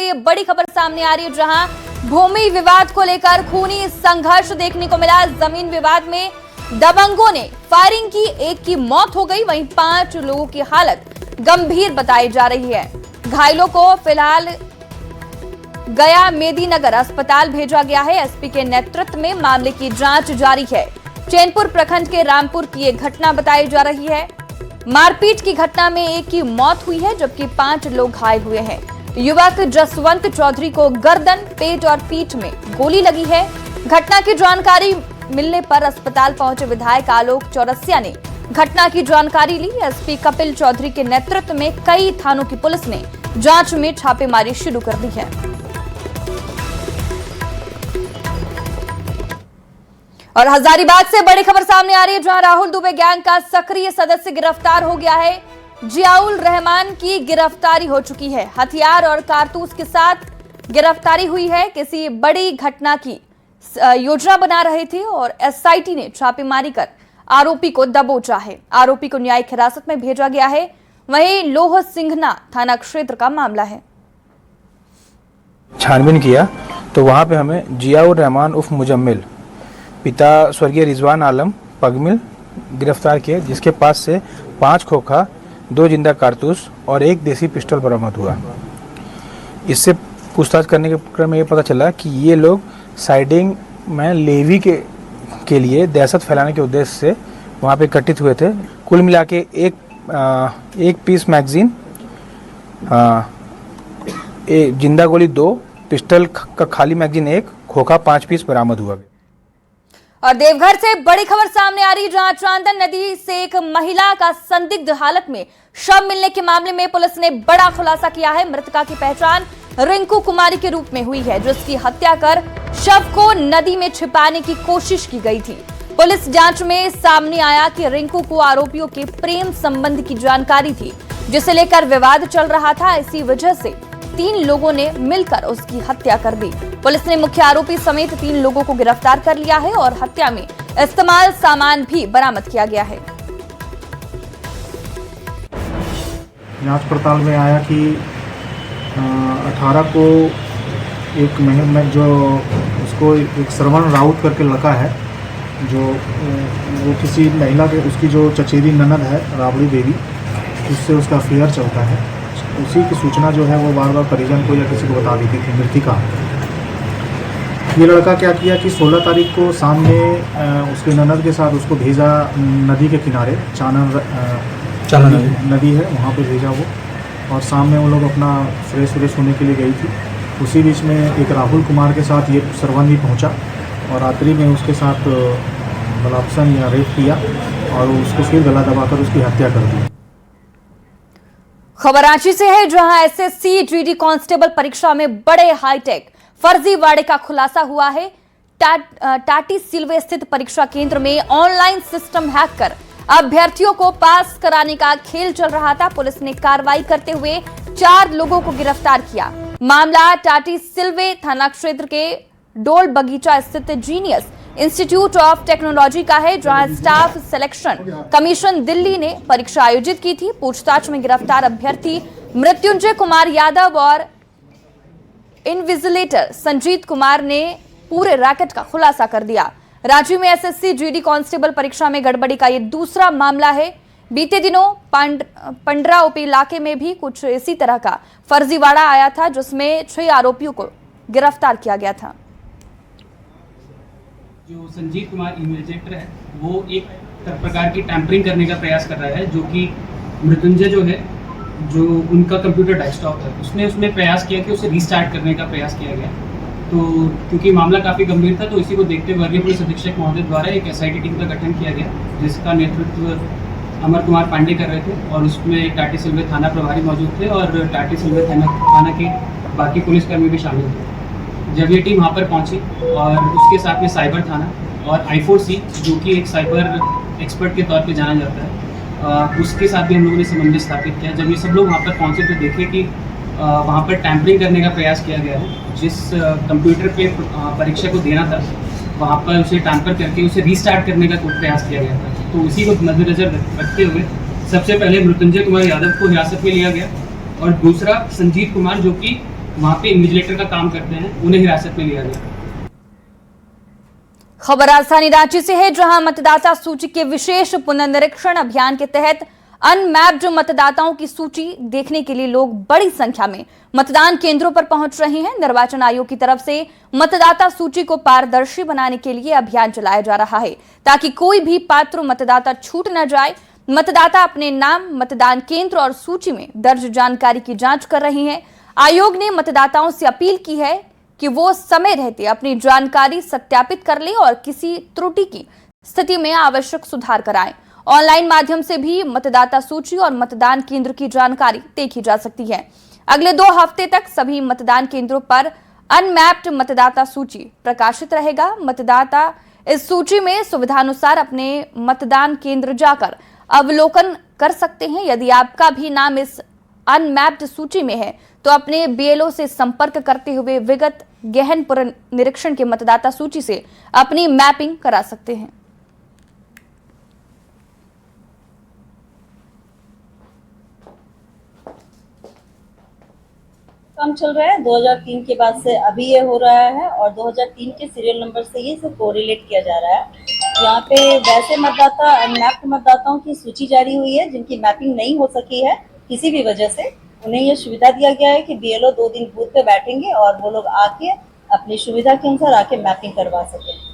से बड़ी खबर सामने आ रही है, जहां भूमि विवाद को लेकर खूनी संघर्ष देखने को मिला। जमीन विवाद में दबंगों ने फायरिंग की, एक की मौत हो गई, वहीं 5 लोगों की हालत गंभीर बताई जा रही है। घायलों को फिलहाल गया मेदिनीनगर अस्पताल भेजा गया है। एसपी के नेतृत्व में मामले की जांच जारी है। चैनपुर प्रखंड के रामपुर की एक घटना बताई जा रही है। मारपीट की घटना में एक की मौत हुई है, जबकि 5 लोग घायल हुए हैं। युवक जसवंत चौधरी को गर्दन, पेट और पीठ में गोली लगी है। घटना की जानकारी मिलने पर अस्पताल पहुंचे विधायक आलोक चौरसिया ने घटना की जानकारी ली। एसपी कपिल चौधरी के नेतृत्व में कई थानों की पुलिस ने जांच में छापेमारी शुरू कर दी है। और हजारीबाग से बड़ी खबर सामने आ रही है, जहां राहुल दुबे गैंग का सक्रिय सदस्य गिरफ्तार हो गया है। जियाउल रहमान की गिरफ्तारी हो चुकी है। हथियार और कारतूस के साथ गिरफ्तारी हुई है। किसी बड़ी घटना की योजना बना रहे थे और एसआईटी ने छापेमारी कर आरोपी को दबोचा है। आरोपी को न्यायिक हिरासत में भेजा गया है। वहीं लोह सिंघना थाना क्षेत्र का मामला है। छानबीन किया तो वहां पे हमें जियाउल रहमान उर्फ मुजम्मिल पिता स्वर्गीय रिजवान आलम पगमिल गिरफ्तार किए, जिसके पास से 5 खोखा, 2 जिंदा कारतूस और 1 देसी पिस्टल बरामद हुआ। इससे पूछताछ करने के क्रम में ये पता चला कि ये लोग साइडिंग में लेवी के लिए दहशत फैलाने के उद्देश्य से वहाँ पे इकट्ठित हुए थे। कुल मिला के एक पीस मैगजीन, जिंदा गोली 2, पिस्टल का खाली मैगजीन 1, खोखा 5 पीस बरामद हुआ। और देवघर से बड़ी खबर सामने आ रही है, जहां चांदन नदी से एक महिला का संदिग्ध हालत में शव मिलने के मामले में पुलिस ने बड़ा खुलासा किया है। मृतका की पहचान रिंकू कुमारी के रूप में हुई है, जिसकी हत्या कर शव को नदी में छिपाने की कोशिश की गई थी। पुलिस जांच में सामने आया कि रिंकू को आरोपियों के प्रेम संबंध की जानकारी थी, जिसे लेकर विवाद चल रहा था। इसी वजह से 3 लोगों ने मिलकर उसकी हत्या कर दी। पुलिस ने मुख्य आरोपी समेत 3 लोगों को गिरफ्तार कर लिया है और हत्या में इस्तेमाल सामान भी बरामद किया गया है। जांच पड़ताल में आया कि 18 को एक महल में जो उसको एक श्रवण राउत करके लड़का है, जो वो किसी महिला के, उसकी जो चचेरी ननद है राबड़ी देवी, उससे उसका अफेयर चलता है। उसी की सूचना जो है वो बार बार परिजन को या किसी को बता देती थी मृतिका। ये लड़का क्या किया कि 16 तारीख को शाम में उसके ननद के साथ उसको भेजा नदी के किनारे, चाना नदी है वहाँ पे भेजा वो, और शाम में वो लोग अपना फ्रेश होने के लिए गई थी। उसी बीच में एक राहुल कुमार के साथ ये सरवन भी पहुँचा और रात्रि में उसके साथ बलात्कार या रेप किया और उसको फिर गला दबाकर उसकी हत्या कर दी। खबर रांची से है, जहां एसएससी जीडी कांस्टेबल परीक्षा में बड़े हाईटेक फर्जीवाड़े का खुलासा हुआ है। टाटी सिलवे स्थित परीक्षा केंद्र में ऑनलाइन सिस्टम हैक कर अभ्यर्थियों को पास कराने का खेल चल रहा था। पुलिस ने कार्रवाई करते हुए 4 लोगों को गिरफ्तार किया। मामला टाटी सिलवे थाना क्षेत्र के डोल बगीचा स्थित जीनियस इंस्टीट्यूट ऑफ टेक्नोलॉजी का है, जहां स्टाफ सिलेक्शन कमीशन दिल्ली ने परीक्षा आयोजित की थी। पूछताछ में गिरफ्तार अभ्यर्थी मृत्युंजय कुमार यादव और इनविजिलेटर संजीत कुमार ने पूरे रैकेट का खुलासा कर दिया। रांची में एसएससी जीडी कांस्टेबल परीक्षा में गड़बड़ी का ये दूसरा मामला है। बीते दिनों पंडरा ओपी इलाके में भी कुछ इसी तरह का फर्जीवाड़ा आया था, जिसमें 6 आरोपियों को गिरफ्तार किया गया था। जो संजीत कुमार इन्वेस्टिगेटर है, वो एक प्रकार की टैंपरिंग करने का प्रयास कर रहा है, जो कि मृत्युंजय जो है, जो उनका कंप्यूटर डेस्कटॉप है, उसने प्रयास किया कि उसे रीस्टार्ट करने का प्रयास किया गया। तो क्योंकि मामला काफ़ी गंभीर था, तो इसी को देखते हुए वर्गीय पुलिस अधीक्षक महोदय द्वारा एक एसआईटी टीम का गठन किया गया, जिसका नेतृत्व अमर कुमार पांडे कर रहे थे। और उसमें टाटी सिलवे थाना प्रभारी मौजूद थे और टाटी सिलवे थाना के बाकी पुलिसकर्मी भी शामिल थे। जब ये टीम वहाँ पर पहुँची और उसके साथ में साइबर थाना और I4C, जो कि एक साइबर एक्सपर्ट के तौर पे जाना जाता है, उसके साथ भी हम लोगों ने समन्वय स्थापित किया। जब ये सब लोग वहाँ पर पहुँचे तो देखे कि वहाँ पर टैंपरिंग करने का प्रयास किया गया है। जिस कंप्यूटर पे परीक्षा को देना था, वहाँ पर उसे टैंपर करके उसे रीस्टार्ट करने का प्रयास किया गया था। तो उसी को मद्देनजर रखते हुए सबसे पहले मृत्युंजय कुमार यादव को हिरासत में लिया गया और दूसरा संजीत कुमार, जो कि वहाँ पे इन्विजिलेटर का काम करते हैं, उन्हें हिरासत में लिया गया। खबर राजधानी रांची से है, जहां मतदाता सूची के विशेष पुनर्निरीक्षण अभियान के तहत अनमैप्ड मतदाताओं की सूची देखने के लिए लोग बड़ी संख्या में मतदान केंद्रों पर पहुंच रहे हैं। निर्वाचन आयोग की तरफ से मतदाता सूची को पारदर्शी बनाने के लिए अभियान चलाया जा रहा है, ताकि कोई भी पात्र मतदाता छूट न जाए। मतदाता अपने नाम, मतदान केंद्र और सूची में दर्ज जानकारी की जांच कर रहे हैं। आयोग ने मतदाताओं से अपील की है कि वो समय रहते अपनी जानकारी सत्यापित कर लें और किसी त्रुटि की स्थिति में आवश्यक सुधार कराएं। ऑनलाइन माध्यम से भी मतदाता सूची और मतदान केंद्र की जानकारी देखी जा सकती है। अगले 2 हफ्ते तक सभी मतदान केंद्रों पर अनमैप्ड मतदाता सूची प्रकाशित रहेगा। मतदाता इस सूची में सुविधानुसार अपने मतदान केंद्र जाकर अवलोकन कर सकते हैं। यदि आपका भी नाम इस अनमैप्ड सूची में है तो अपने बीएलओ से संपर्क करते हुए विगत गहन पुनर्निरीक्षण के मतदाता सूची से अपनी मैपिंग करा सकते हैं। काम चल रहा है 2003 के बाद से अभी ये हो रहा है, और 2003 के सीरियल नंबर से ये सब कोरिलेट किया जा रहा है। यहाँ पे वैसे मतदाता, अनमैप्ड मतदाताओं की सूची जारी हुई है जिनकी मैपिंग नहीं हो सकी है किसी भी वजह से। उन्हें ये सुविधा दिया गया है कि बीएलओ 2 दिन बूथ पे बैठेंगे और वो लोग आके अपनी सुविधा के अनुसार आके मैपिंग करवा सकें।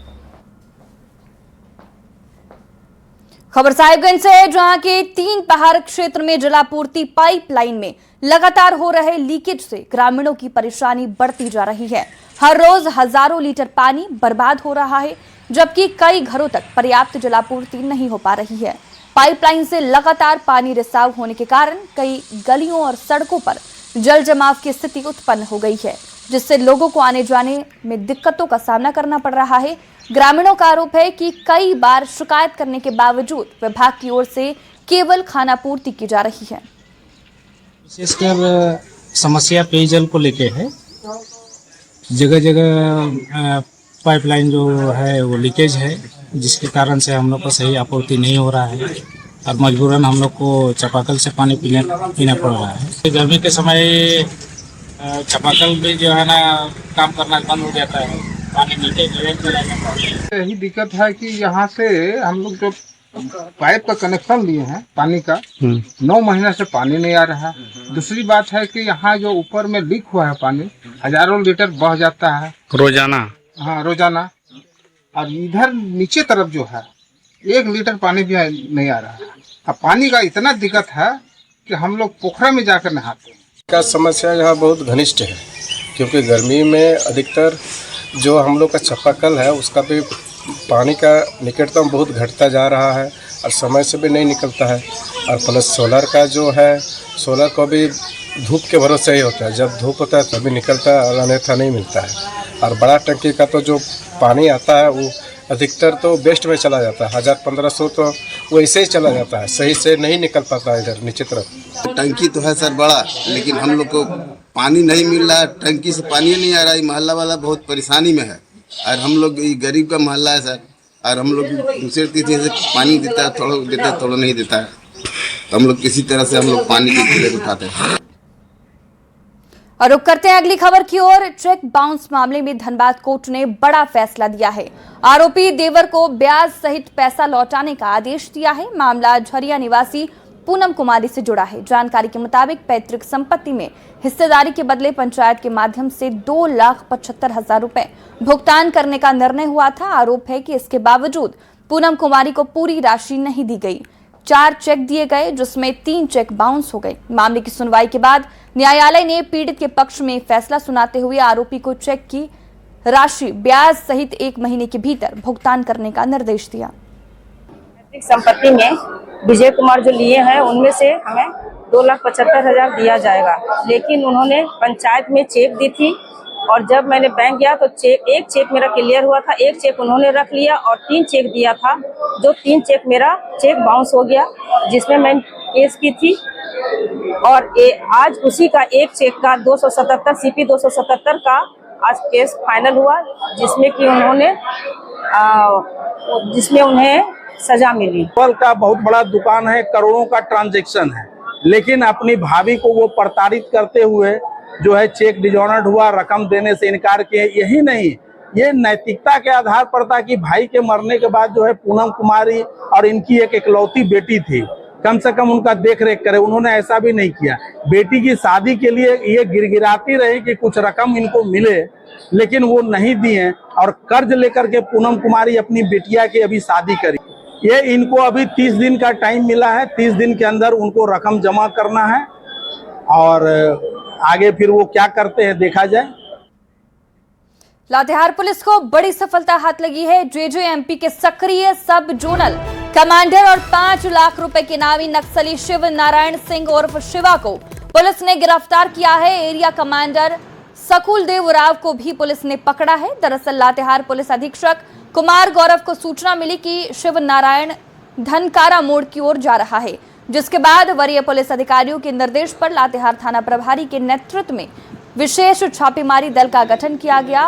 खबर साहिबगंज से है, जहां के 3 पहाड़ क्षेत्र में जलापूर्ति पाइपलाइन में लगातार हो रहे लीकेज से ग्रामीणों की परेशानी बढ़ती जा रही है। हर रोज हजारों लीटर पानी बर्बाद हो रहा है, जबकि कई घरों तक पर्याप्त जलापूर्ति नहीं हो पा रही है। पाइपलाइन से लगातार पानी रिसाव होने के कारण कई गलियों और सड़कों पर जल जमाव की स्थिति उत्पन्न हो गई है, जिससे लोगों को आने जाने में दिक्कतों का सामना करना पड़ रहा है। ग्रामीणों का आरोप है कि कई बार शिकायत करने के बावजूद विभाग की ओर से केवल खानापूर्ति की जा रही है। विशेषकर समस्या पेयजल को लेके है। जगह जगह पाइपलाइन जो है वो लीकेज है, जिसके कारण से हम लोग को सही आपूर्ति नहीं हो रहा है और मजबूरन हम लोग को चापाकल से पानी पीना पड़ रहा है। गर्मी के समय चापाकल भी जो है ना काम करना बंद हो जाता है, पानी नीचे यही दिक्कत है कि यहाँ से हम लोग जो पाइप का कनेक्शन लिए हैं पानी का, 9 महीने से पानी नहीं आ रहा है। दूसरी बात है कि यहाँ जो ऊपर में लीक हुआ है पानी, हजारों लीटर बह जाता है रोजाना। हाँ, रोजाना। और इधर नीचे तरफ जो है 1 लीटर पानी भी नहीं आ रहा है। अब पानी का इतना दिक्कत है कि हम लोग पोखरा में जाकर नहाते हैं। का समस्या यहाँ बहुत घनिष्ठ है, क्योंकि गर्मी में अधिकतर जो हम लोग का चापाकल है उसका भी पानी का निकटतम बहुत घटता जा रहा है और समय से भी नहीं निकलता है। और प्लस सोलर का जो है, सोलर को भी धूप के भरोसे ही होता है, जब धूप होता है तभी निकलता है और अन्यथा नहीं मिलता है। और बड़ा टंकी का तो जो पानी आता है वो अधिकतर तो वेस्ट में चला जाता है, 1000-1500 तो वैसे ही चला जाता है, सही से नहीं निकल पाता है इधर नीचे तरफ। टंकी तो है सर बड़ा, लेकिन हम लोग को पानी नहीं मिल रहा है, टंकी से पानी नहीं आ रहा है। मोहल्ला वाला बहुत परेशानी में है और हम लोग गरीब का मोहल्ला है सर, और हम लोग दूसरे तीसरे से पानी देता है, थोड़ा देता है थोड़ा नहीं देता है, तो हम लोग किसी तरह से हम लोग पानी की किल्लत उठाते हैं। और रुक करते हैं अगली खबर की ओर। चेक बाउंस मामले में धनबाद कोर्ट ने बड़ा फैसला दिया है। आरोपी देवर को ब्याज सहित पैसा लौटाने का आदेश दिया है। मामला झरिया निवासी पूनम कुमारी से जुड़ा है। जानकारी के मुताबिक पैतृक संपत्ति में हिस्सेदारी के बदले पंचायत के माध्यम से 2,75,000 रुपए भुगतान करने का निर्णय हुआ था। आरोप है कि इसके बावजूद पूनम कुमारी को पूरी राशि नहीं दी गई। 4 चेक दिए गए, जिसमें 3 चेक बाउंस हो गए। मामले की सुनवाई के बाद न्यायालय ने पीड़ित के पक्ष में फैसला सुनाते हुए आरोपी को चेक की राशि ब्याज सहित 1 महीने के भीतर भुगतान करने का निर्देश दिया। संपत्ति में विजय कुमार जो लिए हैं उनमें से हमें 2,75,000 दिया जाएगा, लेकिन उन्होंने पंचायत में चेक दी थी और जब मैंने बैंक गया तो एक चेक मेरा क्लियर हुआ था, 1 चेक उन्होंने रख लिया और 3 चेक दिया था, जो 3 चेक मेरा चेक बाउंस हो गया, जिसमें मैं केस की थी। और आज उसी का 1 चेक का 277 CP 277 का आज केस फाइनल हुआ, जिसमें कि उन्हें सजा मिली। फल का बहुत बड़ा दुकान है, करोड़ों का ट्रांजैक्शन है, लेकिन अपनी भाभी को वो प्रताड़ित करते हुए जो है चेक डिजॉनर्ड हुआ, रकम देने से इनकार किए। यही नहीं, ये नैतिकता के आधार पर था कि भाई के मरने के बाद जो है पूनम कुमारी और इनकी एक इकलौती बेटी थी, कम से कम उनका देख रेख करे। उन्होंने ऐसा भी नहीं किया। बेटी की शादी के लिए ये गिड़गिड़ाती रही कि कुछ रकम इनको मिले, लेकिन वो नहीं दिए और कर्ज लेकर के पूनम कुमारी अपनी बेटिया की अभी शादी करी। ये इनको अभी 30 दिन का टाइम मिला है। 30 दिन के अंदर उनको रकम जमा करना है और आगे फिर वो क्या करते हैं देखा जाए। लातेहार पुलिस को बड़ी सफलता हाथ लगी है। जेजेएमपी के सक्रिय सब जोनल कमांडर और 5 लाख रुपए के इनामी नक्सली शिव नारायण सिंह उर्फ शिवा को पुलिस ने गिरफ्तार किया है। एरिया कमांडर सकुल देव उराव को भी पुलिस ने पकड़ा है। दरअसल लातेहार पुलिस अधीक्षक कुमार गौरव को सूचना मिली कि शिव नारायण धनकारा मोड़ की ओर जा रहा है, जिसके बाद वरीय पुलिस अधिकारियों के निर्देश पर लातेहार थाना प्रभारी के नेतृत्व में विशेष छापेमारी दल का गठन किया गया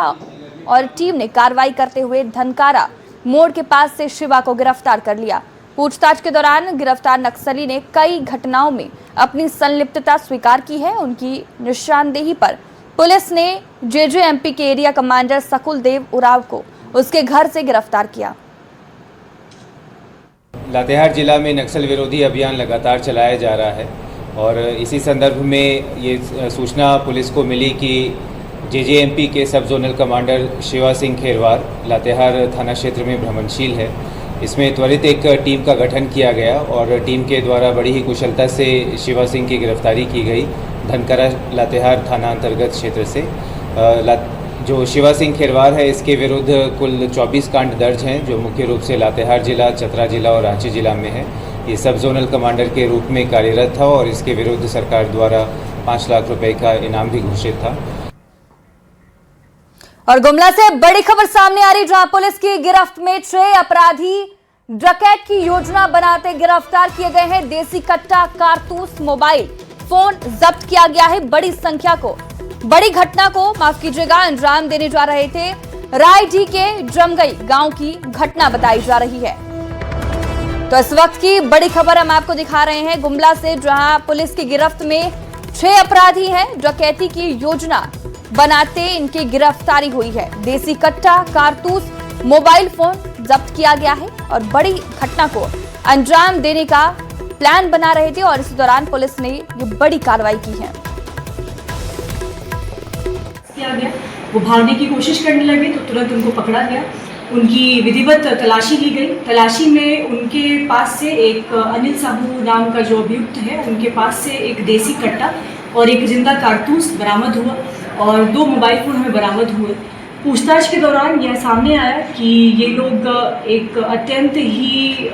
और टीम ने कार्रवाई करते हुए धनकारा मोड़ के पास से शिवा को गिरफ्तार कर लिया। पूछताछ के दौरान गिरफ्तार नक्सली ने कई घटनाओं में अपनी संलिप्तता स्वीकार की है। उनकी निशानदेही पर पुलिस ने जेजेएमपी के एरिया कमांडर सकुल देव उराव को उसके घर से गिरफ्तार किया। लातेहार जिला में नक्सल विरोधी अभियान लगातार चलाया जा रहा है और इसी संदर्भ में ये सूचना पुलिस को मिली कि जेजेएमपी के सब जोनल कमांडर शिवा सिंह खेरवार लातेहार थाना क्षेत्र में भ्रमणशील है। इसमें त्वरित एक टीम का गठन किया गया और टीम के द्वारा बड़ी ही कुशलता से शिवा सिंह की गिरफ्तारी की गई। धनकरा लातेहार थाना अंतर्गत क्षेत्र से जो शिवा सिंह खेरवार है, इसके विरुद्ध कुल 24 कांड दर्ज हैं, जो मुख्य रूप से लातेहार जिला, चतरा जिला और रांची जिला में है। ये सब जोनल कमांडर के रूप में कार्यरत था और इसके विरुद्ध सरकार द्वारा 5 लाख रुपए का इनाम भी घोषित था। और गुमला से बड़ी खबर सामने आ रही, जहां पुलिस की गिरफ्त में 6 अपराधी डकैत की योजना बनाते गिरफ्तार किए गए हैं। देसी कट्टा, कारतूस, मोबाइल फोन जब्त किया गया है। बड़ी घटना को माफ कीजिएगा अंजाम देने जा रहे थे। रायडी के जमगई गांव की घटना बताई जा रही है। तो इस वक्त की बड़ी खबर हम आपको दिखा रहे हैं गुमला से, जहां पुलिस की गिरफ्त में 6 अपराधी हैं। डकैती की योजना बनाते इनकी गिरफ्तारी हुई है। देसी कट्टा, कारतूस, मोबाइल फोन जब्त किया गया है और बड़ी घटना को अंजाम देने का प्लान बना रहे थे और इस दौरान पुलिस ने ये बड़ी कार्रवाई की है। किया गया, वो भागने की कोशिश करने लगे तो तुरंत उनको पकड़ा गया। उनकी विधिवत तलाशी ली गई। तलाशी में उनके पास से एक अनिल साहू नाम का जो अभियुक्त है, उनके पास से एक देसी कट्टा और एक जिंदा कारतूस बरामद हुआ और 2 मोबाइल फोन हमें बरामद हुए। पूछताछ के दौरान यह सामने आया कि ये लोग एक अत्यंत ही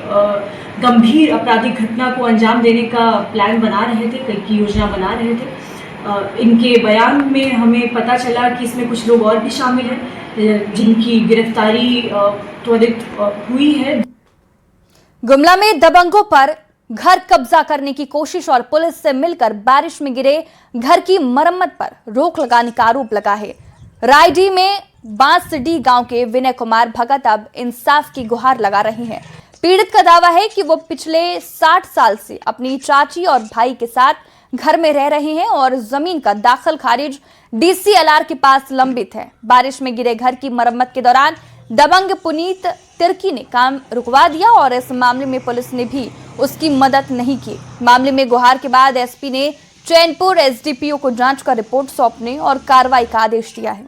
गंभीर आपराधिक घटना को अंजाम देने का प्लान बना रहे थे, की योजना बना रहे थे। इनके बयान में हमें पता चला कि इसमें कुछ लोग और भी शामिल हैं, जिनकी गिरफ्तारी त्वरित हुई है। गुमला में दबंगों पर घर कब्जा करने की कोशिश और पुलिस से मिलकर बारिश में गिरे घर की मरम्मत पर रोक लगाने का आरोप लगा है। रायडी में बांसडी गांव के विनय कुमार भगत अब इंसाफ की गुहार लगा रहे हैं। पीड़ित का दावा है कि वो पिछले 60 साल से अपनी चाची और भाई के साथ घर में रह रहे हैं और जमीन का दाखिल खारिज डीसीएलआर के पास लंबित है। बारिश में गिरे घर की मरम्मत के दौरान दबंग पुनीत तिर्की ने काम रुकवा दिया और इस मामले में पुलिस ने भी उसकी मदद नहीं की। मामले में गुहार के बाद एसपी ने चैनपुर एसडीपीओ को जांच कर रिपोर्ट सौंपने और कार्रवाई का आदेश दिया है।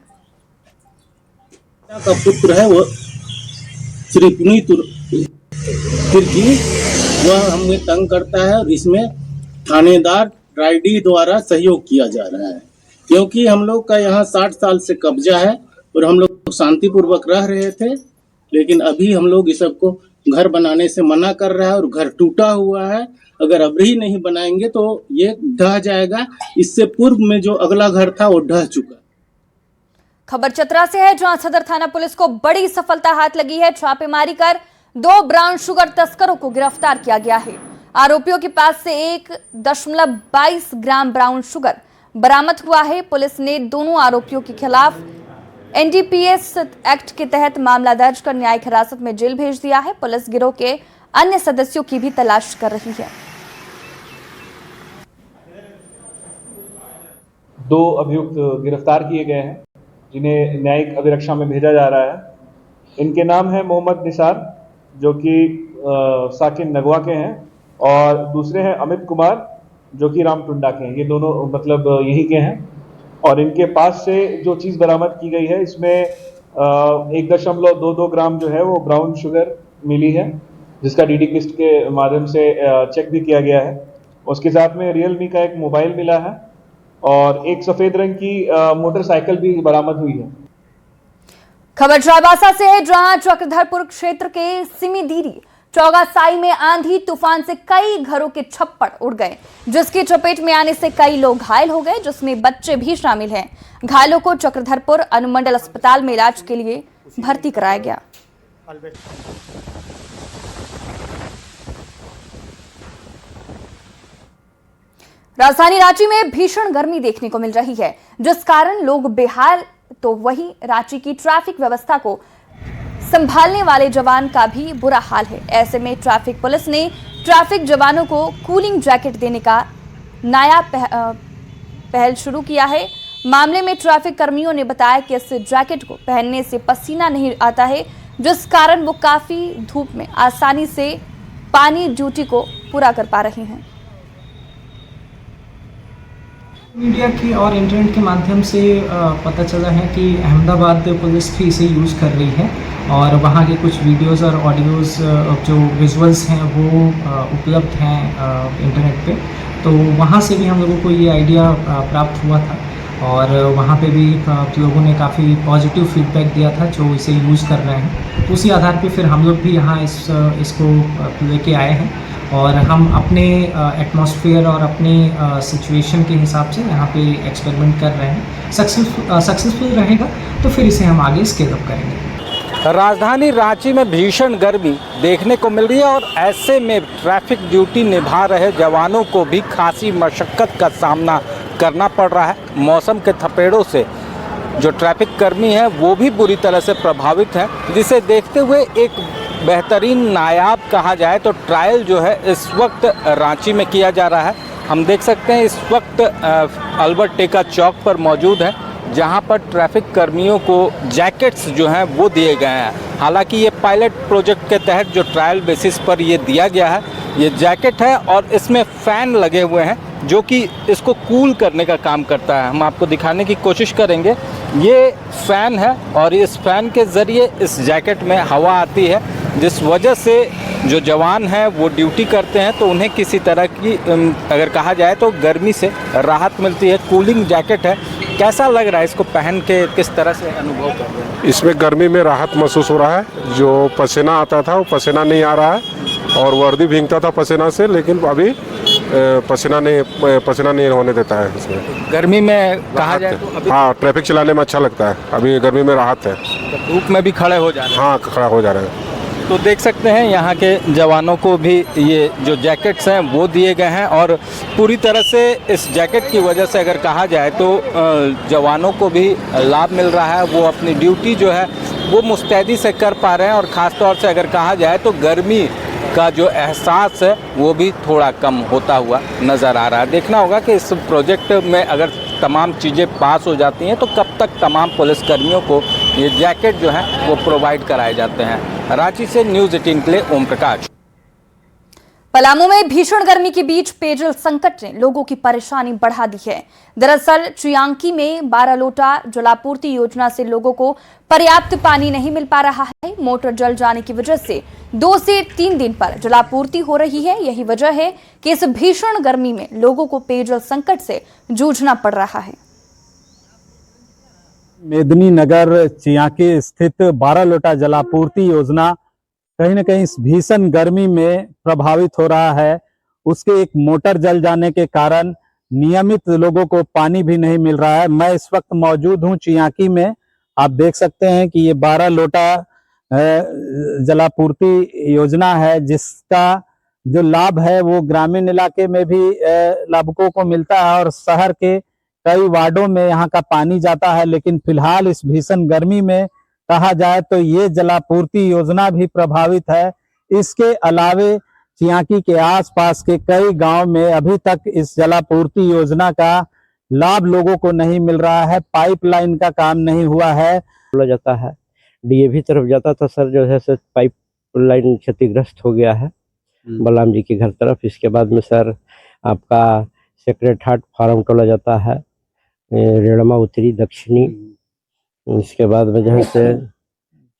का पुत्र है वो श्री पुनीत तिर्की, वह हमें तंग करता है और इसमें थानेदार रायडी द्वारा सहयोग किया जा रहा है, क्योंकि हम लोग का यहाँ 60 साल से कब्जा है और हम लोग शांतिपूर्वक रह रहे थे। लेकिन अभी हम लोग इस सबको घर बनाने से मना कर रहा है और घर टूटा हुआ है। अगर अभी नहीं बनाएंगे तो ये ढह जाएगा। इससे पूर्व में जो अगला घर था वो ढह चुका। खबर चतरा से है, जहां सदर थाना पुलिस को बड़ी सफलता हाथ लगी है। छापेमारी कर 2 ब्राउन शुगर तस्करों को गिरफ्तार किया गया है। आरोपियों के पास से 1.22 ग्राम ब्राउन शुगर बरामद हुआ है। पुलिस ने दोनों आरोपियों के खिलाफ एनडीपीएस एक्ट के तहत मामला दर्ज कर न्यायिक हिरासत में जेल भेज दिया है। पुलिस गिरोह के अन्य सदस्यों की भी तलाश कर रही है। 2 अभियुक्त गिरफ्तार किए गए हैं जिन्हें न्यायिक अभिरक्षा में भेजा जा रहा है। इनके नाम है मोहम्मद निसार जो कि साकिन नगवा के हैं और दूसरे हैं अमित कुमार जो कि रामटुंडा के हैं। ये दोनों मतलब यही के हैं और इनके पास से जो चीज़ बरामद की गई है इसमें 1.22 ग्राम जो है वो ब्राउन शुगर मिली है जिसका डीडी किस्ट के माध्यम से चेक भी किया गया है। उसके साथ में रियलमी का एक मोबाइल मिला है और एक सफेद रंग की मोटरसाइकिल भी बरामद हुई है। खबर चाईबासा से है जहां चक्रधरपुर क्षेत्र के सिमीदीरी चौगासाई में आंधी तूफान से कई घरों के छप्पर उड़ गए जिसकी चपेट में आने से कई लोग घायल हो गए जिसमें बच्चे भी शामिल हैं। घायलों को चक्रधरपुर अनुमंडल अस्पताल में इलाज के लिए भर्ती कराया गया। राजधानी रांची में भीषण गर्मी देखने को मिल रही है जिस कारण लोग बेहाल तो वहीं रांची की ट्रैफिक व्यवस्था को संभालने वाले जवान का भी बुरा हाल है। ऐसे में ट्रैफिक पुलिस ने ट्रैफिक जवानों को कूलिंग जैकेट देने का नया पहल शुरू किया है। मामले में ट्रैफिक कर्मियों ने बताया कि इस जैकेट को पहनने से पसीना नहीं आता है जिस कारण वो काफी धूप में आसानी से पानी ड्यूटी को पूरा कर पा रहे हैं। मीडिया की और इंटरनेट के माध्यम से पता चला है कि अहमदाबाद पुलिस भी इसे यूज़ कर रही है और वहाँ के कुछ वीडियोस और ऑडियोज़ जो विजुअल्स हैं वो उपलब्ध हैं इंटरनेट पे, तो वहाँ से भी हम लोगों को ये आइडिया प्राप्त हुआ था और वहाँ पे भी लोगों ने काफ़ी पॉजिटिव फीडबैक दिया था जो इसे यूज़ कर रहे हैं। तो उसी आधार पे फिर हम लोग भी यहाँ इसको लेके आए हैं और हम अपने एटमॉस्फेयर और अपने सिचुएशन के हिसाब से यहाँ पे एक्सपेरिमेंट कर रहे हैं। सक्सेसफुल रहेगा तो फिर इसे हम आगे स्केल अप करेंगे। राजधानी रांची में भीषण गर्मी देखने को मिल रही है और ऐसे में ट्रैफिक ड्यूटी निभा रहे जवानों को भी खासी मशक्क़त का सामना करना पड़ रहा है। मौसम के थपेड़ों से जो ट्रैफिक कर्मी हैं वो भी बुरी तरह से प्रभावित हैं, जिसे देखते हुए एक बेहतरीन नायाब कहा जाए तो ट्रायल जो है इस वक्त रांची में किया जा रहा है। हम देख सकते हैं इस वक्त अल्बर्ट टेका चौक पर मौजूद है जहां पर ट्रैफिक कर्मियों को जैकेट्स जो हैं वो दिए गए हैं। हालांकि ये पायलट प्रोजेक्ट के तहत जो ट्रायल बेसिस पर ये दिया गया है, ये जैकेट है और इसमें फ़ैन लगे हुए हैं जो कि इसको कूल करने का काम करता है। हम आपको दिखाने की कोशिश करेंगे। ये फ़ैन है और इस फ़ैन के ज़रिए इस जैकेट में हवा आती है जिस वजह से जो जवान हैं वो ड्यूटी करते हैं तो उन्हें किसी तरह की अगर कहा जाए तो गर्मी से राहत मिलती है। कूलिंग जैकेट है, कैसा लग रहा है इसको पहन के, किस तरह से अनुभव कर रहे हैं? इसमें गर्मी में राहत महसूस हो रहा है। जो पसीना आता था वो पसीना नहीं आ रहा है और वर्दी भीगता था पसीना से, लेकिन अभी पसीना नहीं होने देता है इसमें। गर्मी में कहा जाए तो हाँ, ट्रैफिक चलाने में अच्छा लगता है। अभी गर्मी में राहत है। धूप में भी खड़े हो जा रहे हैं। हाँ, खड़ा हो जा रहे हैं। तो देख सकते हैं यहाँ के जवानों को भी ये जो जैकेट्स हैं वो दिए गए हैं और पूरी तरह से इस जैकेट की वजह से अगर कहा जाए तो जवानों को भी लाभ मिल रहा है। वो अपनी ड्यूटी जो है वो मुस्तैदी से कर पा रहे हैं और ख़ास तौर से अगर कहा जाए तो गर्मी का जो एहसास है वो भी थोड़ा कम होता हुआ नज़र आ रहा है। देखना होगा कि इस प्रोजेक्ट में अगर तमाम चीज़ें पास हो जाती हैं तो कब तक तमाम पुलिसकर्मियों को ये जैकेट जो है वो प्रोवाइड कराए जाते हैं। रांची से न्यूज़ 18 के लिए ओम प्रकाश। पलामू में भीषण गर्मी के बीच पेयजल संकट ने लोगों की परेशानी बढ़ा दी है। दरअसल चियांकी में 12 लोटा जलापूर्ति योजना से लोगों को पर्याप्त पानी नहीं मिल पा रहा है। मोटर जल जाने की वजह से 2 से 3 दिन पर जलापूर्ति हो रही है। यही वजह है कि इस भीषण गर्मी में लोगों को पेयजल संकट से जूझना पड़ रहा है। मेदिनी नगर चियांकी स्थित 12 लोटा जलापूर्ति योजना कहीं न कहीं इस भीषण गर्मी में प्रभावित हो रहा है। उसके एक मोटर जल जाने के कारण नियमित लोगों को पानी भी नहीं मिल रहा है। मैं इस वक्त मौजूद हूं चियांकी में। आप देख सकते हैं कि ये 12 लोटा जलापूर्ति योजना है जिसका जो लाभ है वो ग्रामीण इलाके में भी लाभुकों को मिलता है और शहर के कई वार्डों में यहाँ का पानी जाता है। लेकिन फिलहाल इस भीषण गर्मी में कहा जाए तो ये जलापूर्ति योजना भी प्रभावित है। इसके अलावे चियांकी के आसपास के कई गांव में अभी तक इस जलापूर्ति योजना का लाभ लोगों को नहीं मिल रहा है, पाइपलाइन का काम नहीं हुआ है। बोला जाता है डीएवी तरफ जाता था सर, जो है सर पाइपलाइन क्षतिग्रस्त हो गया है बलराम जी के घर तरफ। इसके बाद में सर आपका सेक्रेट हार्ट फार्म टोला जाता है, रेड़मा उत्तरी दक्षिणी। इसके बाद में जो है से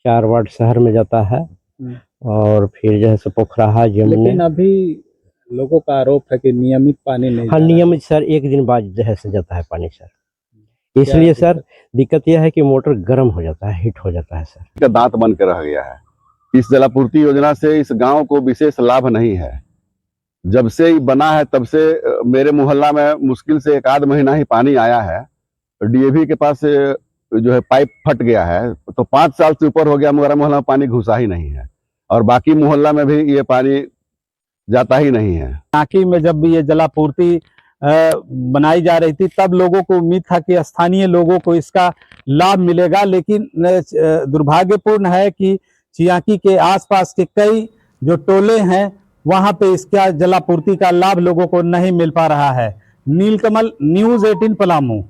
4 वार्ड शहर में जाता है और फिर जो है से पोखराहा जमुने। लेकिन अभी लोगों का आरोप है कि नियमित पानी नहीं। हाँ नियमित सर, एक दिन बाद जो है से जाता है पानी सर। इसलिए सर दिक्कत यह है कि मोटर गर्म हो जाता है, हीट हो जाता है सर। का दांत बन के रह गया है। इस जलापूर्ति योजना से इस गांव को विशेष लाभ नहीं है। जब से ही बना है तब से मेरे मोहल्ला में मुश्किल से 1 आध महीना ही पानी आया है। डीएवी के पास जो है पाइप फट गया है, तो 5 साल से ऊपर हो गया मेरा मोहल्ला में पानी घुसा ही नहीं है, और बाकी मोहल्ला में भी ये पानी जाता ही नहीं है। टांकी में जब भी ये जलापूर्ति बनाई जा रही थी तब लोगों को उम्मीद था कि स्थानीय लोगों को इसका लाभ मिलेगा, लेकिन दुर्भाग्यपूर्ण है कि चियाकी के आसपास के कई जो टोले हैं वहां पे इसका जलापूर्ति का लाभ लोगों को नहीं मिल पा रहा है। नीलकमल, न्यूज़ 18 पलामू।